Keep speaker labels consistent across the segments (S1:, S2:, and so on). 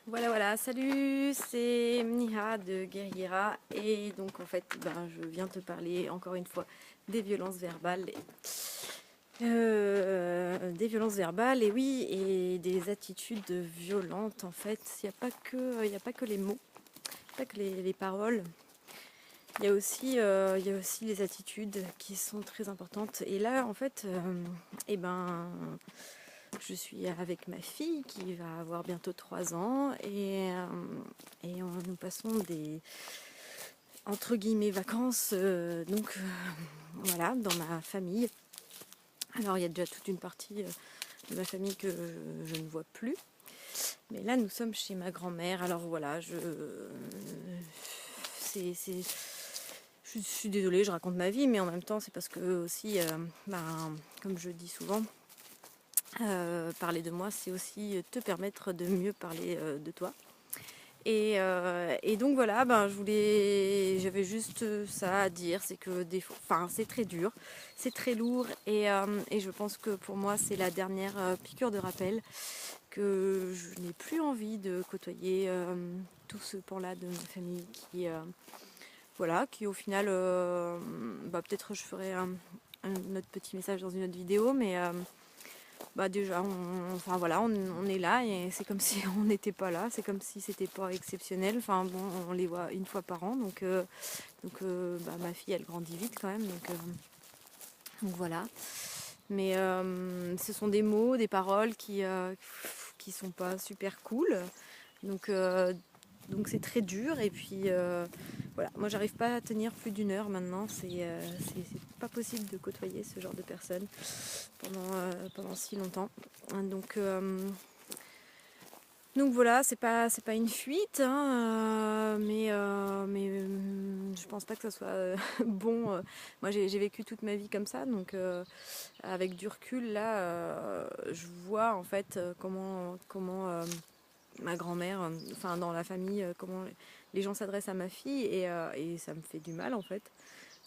S1: Voilà, salut, c'est Mniha de Guerriera et donc en fait je viens te parler encore une fois des violences verbales. Des violences verbales et oui, et des attitudes violentes en fait. Il y a pas que les mots, pas que les paroles. Il y a aussi les attitudes qui sont très importantes. Et là en fait, eh ben je suis avec ma fille qui va avoir bientôt 3 ans et nous passons des entre guillemets vacances voilà, dans ma famille. Alors il y a déjà toute une partie de ma famille que je ne vois plus. Mais là nous sommes chez ma grand-mère. Alors voilà, je suis désolée, je raconte ma vie, mais en même temps c'est parce que aussi, comme je dis souvent, parler de moi, c'est aussi te permettre de mieux parler de toi. Et donc voilà, j'avais juste ça à dire, c'est que c'est très dur, c'est très lourd, et je pense que pour moi c'est la dernière piqûre de rappel que je n'ai plus envie de côtoyer tout ce pan-là de ma famille qui au final, peut-être je ferai un autre petit message dans une autre vidéo, mais déjà, on est là et c'est comme si on n'était pas là, c'est comme si c'était pas exceptionnel. Enfin bon, on les voit une fois par an, ma fille elle grandit vite quand même, donc voilà. Mais ce sont des mots, des paroles qui sont pas super cool, donc donc c'est très dur et puis voilà, moi j'arrive pas à tenir plus d'une heure maintenant, c'est pas possible de côtoyer ce genre de personnes pendant si longtemps. Donc voilà, c'est pas une fuite, hein, je pense pas que ça soit bon. Moi j'ai vécu toute ma vie comme ça, donc avec du recul là, je vois en fait comment ma grand-mère, enfin dans la famille, comment les gens s'adressent à ma fille et ça me fait du mal en fait.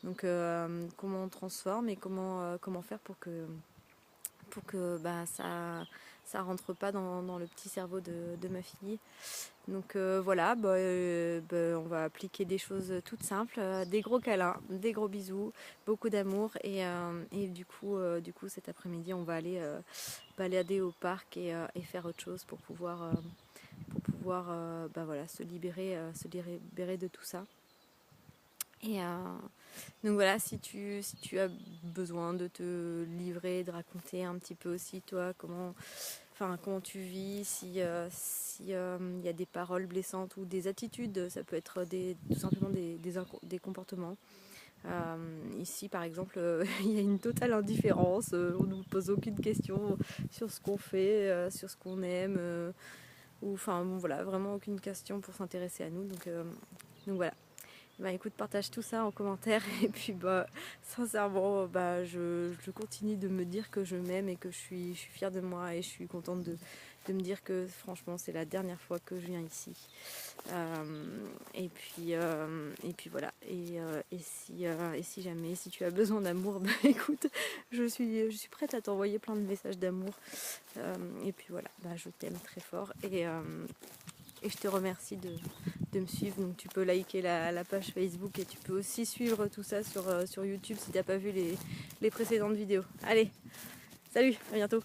S1: Donc comment on transforme et comment faire pour que ça rentre pas dans le petit cerveau de ma fille. Donc on va appliquer des choses toutes simples, des gros câlins, des gros bisous, beaucoup d'amour et du coup cet après-midi on va aller balader au parc et faire autre chose pour pouvoir se libérer de tout ça. Et donc voilà, si tu as besoin de te livrer, de raconter un petit peu aussi toi comment tu vis, si y a des paroles blessantes ou des attitudes, ça peut être tout simplement des comportements. Ici par exemple, il y a une totale indifférence, on ne nous pose aucune question sur ce qu'on fait, sur ce qu'on aime, voilà, vraiment aucune question pour s'intéresser à nous. Donc voilà. Écoute, partage tout ça en commentaire et puis sincèrement je continue de me dire que je m'aime et que je suis fière de moi et je suis contente de me dire que franchement c'est la dernière fois que je viens ici. Et puis voilà, et si jamais si tu as besoin d'amour, écoute, je suis prête à t'envoyer plein de messages d'amour. Et puis voilà, je t'aime très fort et je te remercie de me suivre. Donc tu peux liker la page Facebook et tu peux aussi suivre tout ça sur YouTube si tu n'as pas vu les précédentes vidéos. Allez, salut, à bientôt.